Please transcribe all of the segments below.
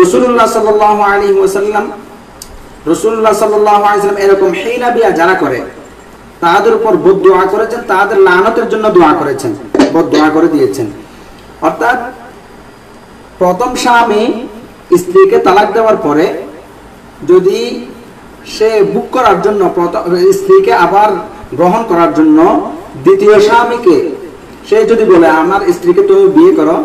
রাসূলুল্লাহ সাল্লাল্লাহু আলাইহি ওয়াসাল্লাম এরকম হিলা বিয়া যারা করে তাদের উপর বদদুয়া করেছেন, তাদের লানতের জন্য দোয়া করেছেন, বদদুয়া করে দিয়েছেন। অর্থাৎ প্রথম স্বামী স্ত্রীকে তালাক দেওয়ার পরে যদি সে বুক করার জন্য স্ত্রীকে আবার গ্রহণ করার জন্য দ্বিতীয় স্বামীকে সে যদি বলে আমার স্ত্রীকে তুমি বিয়ে করো,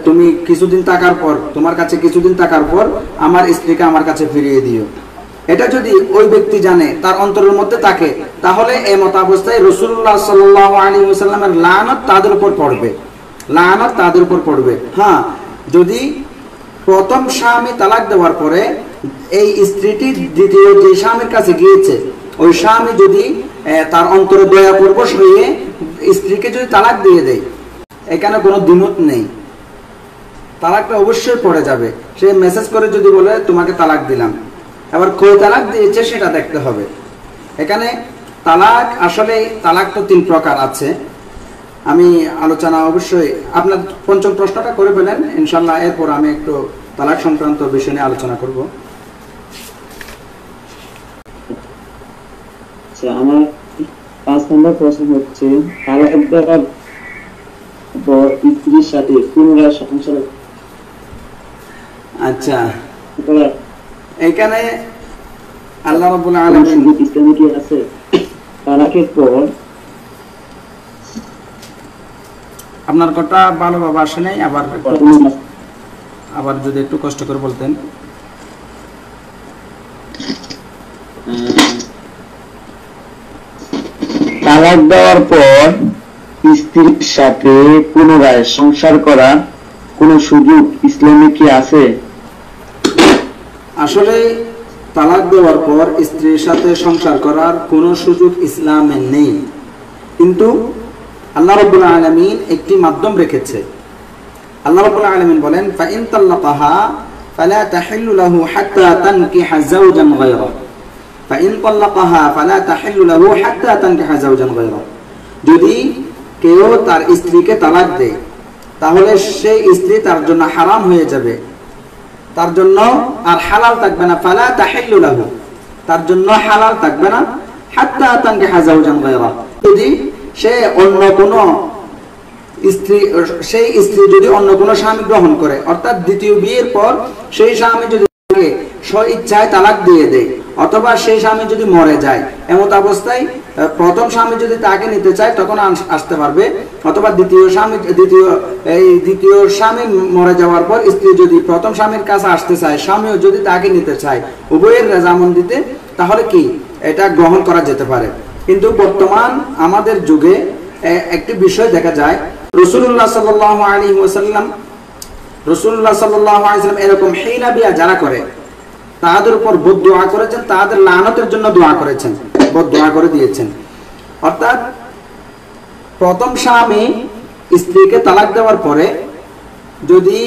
তুমি কিছুদিন থাকার পর, তোমার কাছে কিছুদিন থাকার পর আমার স্ত্রীকে আমার কাছে ফিরিয়ে দিও, এটা যদি ওই ব্যক্তি জানে, তার অন্তরের মধ্যে থাকে, তাহলে এই মতাবস্থায় রাসূলুল্লাহ সাল্লাল্লাহু আলাইহি ওয়াসাল্লামের লানত তাদের উপর পড়বে, লানত তাদের উপর পড়বে। হ্যাঁ, যদি প্রথম স্বামী তালাক দেওয়ার পরে এই স্ত্রীটি দ্বিতীয় যে স্বামীর কাছে গিয়েছে, ওই স্বামী যদি তার অন্তরে দয়া পরবশ হয়ে স্ত্রীকে যদি তালাক দিয়ে দেয়, এখানে কোনো দ্বিমত নেই, তালাকটা অবশ্যই পড়ে যাবে। সে মেসেজ করে যদি বলে তোমাকে তালাক দিলাম, এবার কই তালাক দিয়েছে সেটা দেখতে হবে। এখানে তালাক, আসলে তালাক তো 3 প্রকার আছে। আমি আলোচনা অবশ্যই আপনার পঞ্চম প্রশ্নটা করে ফেলেন, ইনশাআল্লাহ এরপর আমি একটু তালাক সংক্রান্ত বিষয় নিয়ে আলোচনা করব। আচ্ছা, আমার 5 নম্বর প্রশ্ন হচ্ছে তালাক দেওয়ার পর স্ত্রীর সাথে পুনরায় সংসার। আচ্ছা, এখানে আল্লাহ রাব্বুল আলামিন ইসলামে কি আছে তালাকের পর? আপনার কথা ভালোভাবে আসে নাই, আবার যদি একটু কষ্ট করে বলতেন। তালাক দেওয়ার পর স্ত্রীর সাথে পুনরায় সংসার করার কোন সুযোগ ইসলামে কি আছে? আসলে তালাক দেওয়ার পর স্ত্রীর সাথে সংসার করার কোনো সুযোগ ইসলামে নেই, কিন্তু আল্লাহ রাব্বুল আলামিন একটি মাধ্যম রেখেছে। আল্লাহ রাব্বুল আলামিন বলেন ফাইন তাল্লাকাহা ফালা তাহিল্লু লাহু হাত্তা তানকিহা যাওজান গায়রা, ফাইন তাল্লাকাহা ফালা তাহিল্লু লাহু হাত্তা তানকিহা যাওজান গায়রা। যদি কেউ তার স্ত্রীকে তালাক দেয়, তাহলে সেই স্ত্রী তার জন্য হারাম হয়ে যাবে, তার জন্য আর হালাল থাকবে না। ফালা তাহিল্লু লাহু, তার জন্য হালাল থাকবে না, হাত্তা তানকিহা যাওজান গায়রা। যদি সে অন্য কোনো স্ত্রী, সেই স্ত্রী যদি অন্য কোনো স্বামী গ্রহণ করে, অর্থাৎ দ্বিতীয় বিয়ের পর সেই স্বামী যদি স্ব-ইচ্ছায় তালাক দিয়ে দেয়, অথবা সেই স্বামী যদি মরে যায়, এমত অবস্থায় প্রথম স্বামী যদি তাকে নিতে চায় তখন আসতে পারবে, অথবা দ্বিতীয় স্বামী মরে যাওয়ার পর স্ত্রী যদি প্রথম স্বামীর কাছে আসতে চায়, স্বামীও যদি তাকে নিতে চায়, উভয়ের রেজামন্দিতে, তাহলে কি এটা গ্রহণ করা যেতে পারে। কিন্তু বর্তমান আমাদের যুগে একটি বিষয় দেখা যায়, রাসূলুল্লাহ সাল্লাল্লাহু আলাইহি ওয়াসাল্লাম এরকম হিলা বিয়া যারা করে তাদের উপর বদদুয়া করেছেন, তাদের লানতের জন্য দোয়া করেছেন, বদদুয়া করে দিয়েছেন। অর্থাৎ প্রথম স্বামী স্ত্রীকে তালাক দেওয়ার পরে যদি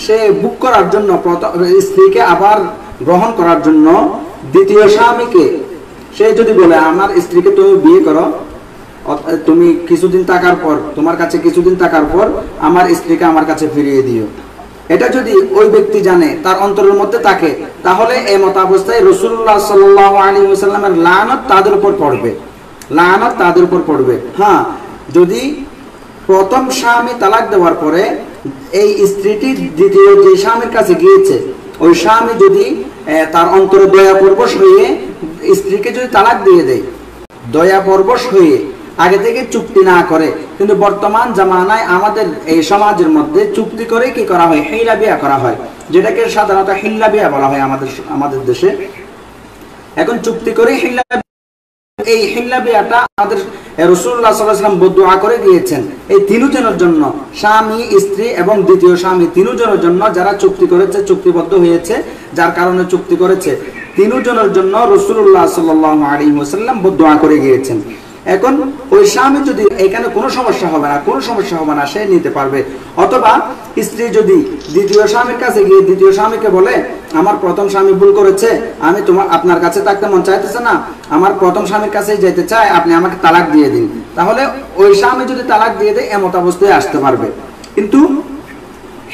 সে বুক করার জন্য, স্ত্রীকে আবার গ্রহণ করার জন্য দ্বিতীয় স্বামীকে সে যদি বলে আমার স্ত্রীকে তুমি বিয়ে করো, তুমি কিছুদিন থাকার পর, তোমার কাছে কিছুদিন থাকার পর আমার স্ত্রীকে আমার কাছে ফিরিয়ে দিও, এটা যদি ওই ব্যক্তি জানে, তার অন্তরের মধ্যে থাকে, তাহলে এই মতাবস্থায় রাসূলুল্লাহ সাল্লাল্লাহু আলাইহি ওয়াসাল্লামের লানত তাদের উপর পড়বে, লানত তাদের উপর পড়বে। হ্যাঁ, যদি প্রথম স্বামী তালাক দেওয়ার পরে এই স্ত্রীটি দ্বিতীয় যে স্বামীর কাছে গিয়েছে, ওই স্বামী যদি তার অন্তরে দয়া পরবশ হয়ে স্ত্রীকে যদি তালাক দিয়ে দেয়, দয়া পরবশ হয়ে আগে থেকে চুক্তি না করে, কিন্তু বর্তমান জামানায় আমাদের এই সমাজের মধ্যে চুক্তি করে কি করা হয়, হিলা বিয়া করা হয়, যেটাকে সাধারণত হিল্লা বিয়া বলা হয় আমাদের দেশে। এখন চুক্তি করে হিল্লা, এই হিল্লা বিয়াটা আমাদের রাসূলুল্লাহ সাল্লাল্লাহু আলাইহি ওয়াসাল্লাম বদদুয়া করে দিয়েছেন এই তিনজনের জন্য, স্বামী, স্ত্রী এবং দ্বিতীয় স্বামী, তিনজনের জন্য যারা চুক্তি করেছে, চুক্তিবদ্ধ হয়েছে, যার কারণে চুক্তি করেছে, তিনজনের জন্য রাসূলুল্লাহ সাল্লাল্লাহু আলাইহি ওয়াসাল্লাম বদদুয়া করে গিয়েছেন। এখন ওই স্বামী যদি, এখানে কোনো সমস্যা হবে না, কোনো সমস্যা হবে না, সে নিতে পারবে। অথবা স্ত্রী যদি দ্বিতীয় স্বামীর কাছে গিয়ে দ্বিতীয় স্বামীকে বলে আমার প্রথম স্বামী ভুল করেছে, আমি আপনার কাছে থাকতে মন চাইতেছে না, আমার প্রথম স্বামীর কাছেই যেতে চাই, আপনি আমাকে তালাক দিয়ে দিন, তাহলে ওই স্বামী যদি তালাক দিয়ে দেয় এমত অবস্থায় আসতে পারবে। কিন্তু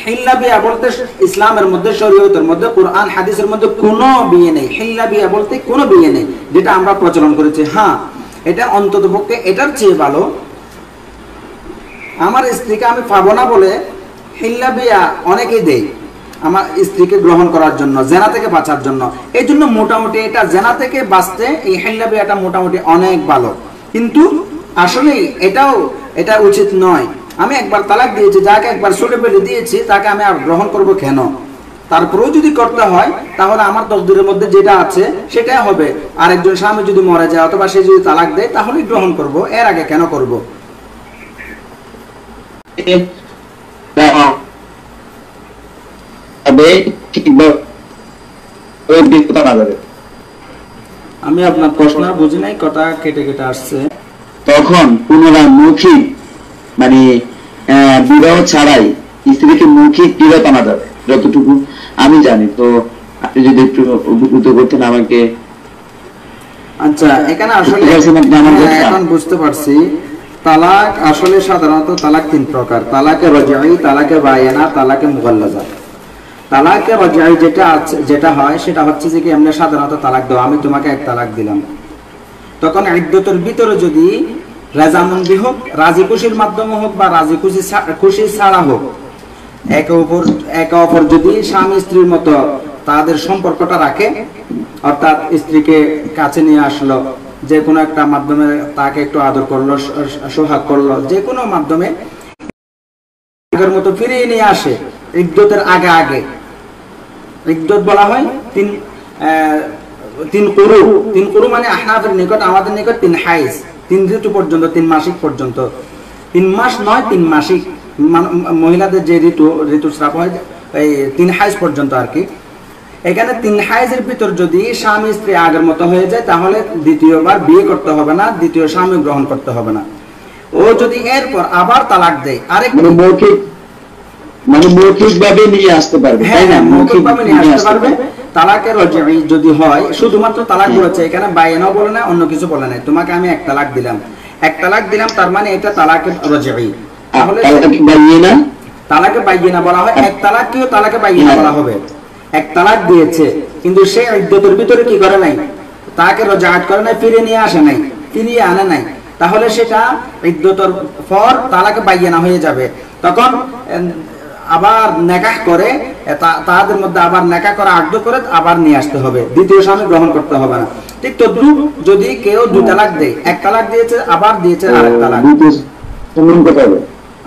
হিল্লা বিয়া বলতে ইসলামের মধ্যে, শরীয়তের মধ্যে, কোরআন হাদিসের মধ্যে কোনো বিয়ে নেই। হিল্লা বিয়া বলতে কোনো বিয়ে নেই, যেটা আমরা প্রচলন করেছি। হ্যাঁ, এটা অন্ততপক্ষে এটার চেয়ে ভালো, আমার স্ত্রীকে আমি পাবো না বলে হিল্লা বিয়া অনেকেই দেয় আমার স্ত্রীকে গ্রহণ করার জন্য, জেনা থেকে বাঁচার জন্য। এই জন্য মোটামুটি এটা জেনা থেকে বাঁচতে এই হিল্লা বিয়াটা মোটামুটি অনেক ভালো। কিন্তু আসলে এটা উচিত নয়। আমি একবার তালাক দিয়েছি, যাকে একবার ছোট পেলে দিয়েছি তাকে আমি আর গ্রহণ করব কেন? তারপরেও যদি করতে হয় তাহলে আমার তকদিরের মধ্যে যেটা আছে সেটাই হবে। আরেকজন স্বামী যদি মরে যায় অথবা সে যদি তালাক দেয় তাহলেই গ্রহণ করব, এর আগে কেন করব? আমি আপনার প্রশ্ন বুঝি নাই, কথা কেটে কেটে আসছে। তখন পুনরায় মৌখিক মানে বিবাহ ছাড়াই স্ত্রীকে মৌখিক কিভাবে আনা যাবে, যতটুকু আমি জানি। তো আপনি যদি একটু উপকৃত করতেন আমাকে। আচ্ছা, এখানে আসলে এখন বুঝতে পারছি। তালাক আসলে সাধারণত তালাক তিন প্রকার: তালাকে রজাই, তালাকে বায়ানা, তালাকে মুগাল্লাজা। তালাকে রজাই যেটা হয় সেটা হচ্ছে যে কি আমরা সাধারণত তালাক দাও, আমি তোমাকে এক তালাক দিলাম। তখন ইদ্যতের ভিতরে যদি রাজামন্দি হোক, রাজি খুশির মাধ্যমে হোক বা রাজি খুশি ছাড়া হোক, একে অপর যদি স্বামী স্ত্রীর মতো তাদের সম্পর্কটা রাখে, অর্থাৎ স্ত্রীকে কাছে নিয়ে আসলো, যে কোনো একটা মাধ্যমে তাকে একটু আদর করলো, সোহাগ করলো, যে কোনো মাধ্যমে আগের মতো ফিরিয়ে নিয়ে আসে ইদ্যতের আগে। ইদ্যত বলা হয় তিন কুরু মানে আহনাফের নিকট, আমাদের নিকট 3 হাইজ, 3 ঋতু পর্যন্ত, 3 মাসিক পর্যন্ত। 3 মাস নয়, 3 মাসিক। মহিলাদের যে ঋতুস্রাব হয় এই 3 হাইজ পর্যন্ত আর কি। এখানে 3 হাইজের ভিতর যদি স্বামী স্ত্রী আগের মতো হয়ে যায় তাহলে দ্বিতীয়বার বিয়ে করতে হবে না, দ্বিতীয় স্বামী গ্রহণ করতে হবে না। ও যদি এরপর আবার তালাক দেয়, আরেক মৌখিক ভাবে নিয়ে আসতে পারবে। হ্যাঁ, মৌখিক ভাবে নিয়ে আসতে পারবে। তালাকের রজাই যদি হয়, শুধুমাত্র তালাক বলেছে, এখানে বায়ানাও বলে না, অন্য কিছু বলে নাই। তোমাকে আমি এক তালাক দিলাম, তার মানে এটা তালাকের রজাই। তাহলে তালাকে বায়ানা বলা হয়। এক তালাককেও তালাকে বায়ানা বলা হবে। এক তালাক দিয়েছে কিন্তু সে ইদ্যতের ভিতরে কি করে নাই, তাকে রজাআত করে নাই, ফিরে নিয়ে আসে নাই, ফিরিয়ে আনে নাই, তাহলে সেটা ইদ্যতের পর তালাকে বায়ানা হয়ে যাবে। তখন আবার নেকাহ করে, তাদের মধ্যে আবার নেকাহ করা আকদ করে আবার নিয়ে আসতে হবে, দ্বিতীয় স্বামী গ্রহণ করতে হবে না। ঠিক তদ্রুপ যদি কেউ 2 তালাক দেয়, এক তালাক দিয়েছে আবার দিয়েছে আরেক তালাক।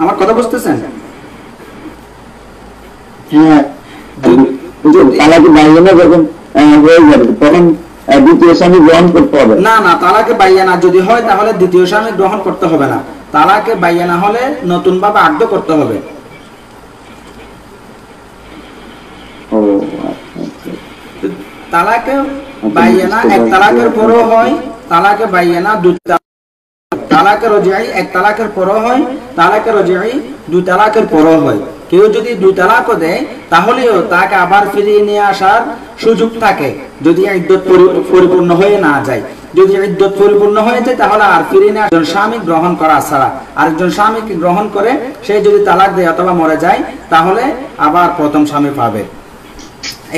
আমার কথা বুঝতেছেন? হ্যাঁ, তালাকে বায়ানা যখন হয়ে যাবে তখন দ্বিতীয় স্বামী গ্রহণ করতে হবে না। তালাকে বায়ানা যদি হয় তাহলে দ্বিতীয় স্বামী গ্রহণ করতে হবে না। তালাকে বায়ানা হলে নতুন ভাবে আকদ করতে হবে। তালাকে বায়ানা এক তালাকের পরও হয়, তালাকে বায়ানা 2 তালাকের রজাই এক তালাকের পরও হয়, তালাকের রজাই 2 তালাকের পরও হয়। কেউ যদি 2 তালাকও দেয় তাহলেও তাকে আবার ফিরিয়ে নিয়ে আসার সুযোগ থাকে, যদি ইদ্যত পরিপূর্ণ হয়ে না যায়। যদি ইদ্যত পরিপূর্ণ হয়ে যায় তাহলে আর ফিরিয়ে নিয়ে একজন স্বামী গ্রহণ করা ছাড়া আরেকজন স্বামীকে গ্রহণ করে সে যদি তালাক দেয় অথবা মরে যায় তাহলে আবার প্রথম স্বামী পাবে।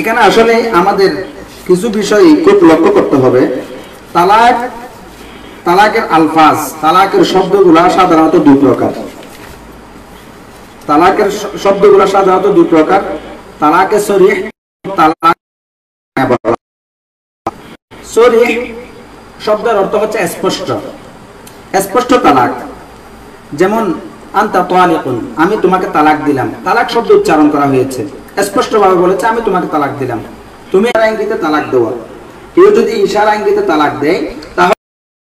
এখানে আসলে আমাদের কিছু বিষয় খুব লক্ষ্য করতে হবে। তালাকের আলফাজ, তালাকের শব্দগুলা সাধারণত 2 প্রকার। তালাকের শব্দগুলা সাধারণত 2 প্রকার: তালাকে সরিহ, তালাক। সরিহ শব্দের অর্থ হচ্ছে স্পষ্ট তালাক। যেমন আনতা তালিকুন, আমি তোমাকে তালাক দিলাম। তালাক শব্দ উচ্চারণ করা হয়েছে, স্পষ্ট ভাবে বলেছে আমি তোমাকে তালাক দিলাম। তুমি ইশারা ইঙ্গিতে তালাক দেওয়া। কেউ যদি ইশারা ইঙ্গিতে তালাক দেয়